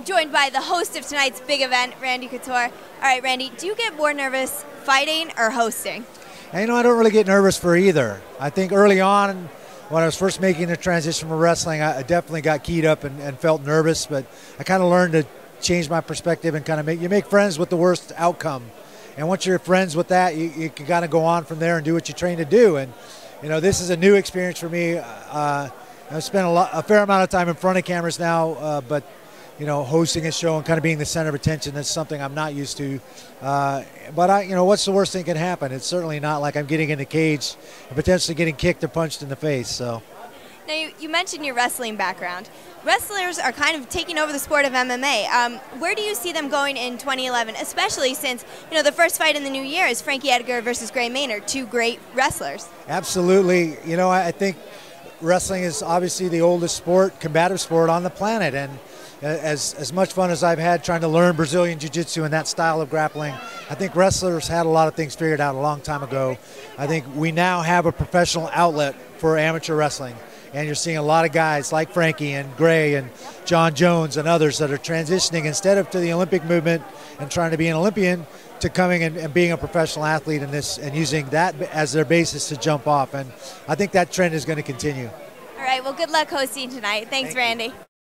joined by the host of tonight's big event, Randy Couture. All right, Randy, do you get more nervous fighting or hosting? And, I don't really get nervous for either. I think early on, when I was first making the transition from wrestling, I definitely got keyed up and felt nervous, but I kind of learned to change my perspective and kind of make friends with the worst outcome. And once you're friends with that, you can kind of go on from there and do what you're trained to do. And, this is a new experience for me. I've spent a fair amount of time in front of cameras now, but hosting a show and kind of being the center of attention, that's something I'm not used to. But what's the worst thing that can happen? It's certainly not like I'm getting in the cage and potentially getting kicked or punched in the face. So. Now, you mentioned your wrestling background. Wrestlers are kind of taking over the sport of MMA. Where do you see them going in 2011, especially since, the first fight in the new year is Frankie Edgar versus Gray Maynard, two great wrestlers? Absolutely. I think wrestling is obviously the oldest sport, combative sport on the planet, and as much fun as I've had trying to learn Brazilian Jiu-Jitsu and that style of grappling, I think wrestlers had a lot of things figured out a long time ago. I think we now have a professional outlet for amateur wrestling, and you're seeing a lot of guys like Frankie and Gray and John Jones and others that are transitioning instead of to the Olympic movement and trying to be an Olympian to coming and being a professional athlete in this and using that as their basis to jump off. And I think that trend is going to continue. All right, well, good luck hosting tonight. Thanks, Randy.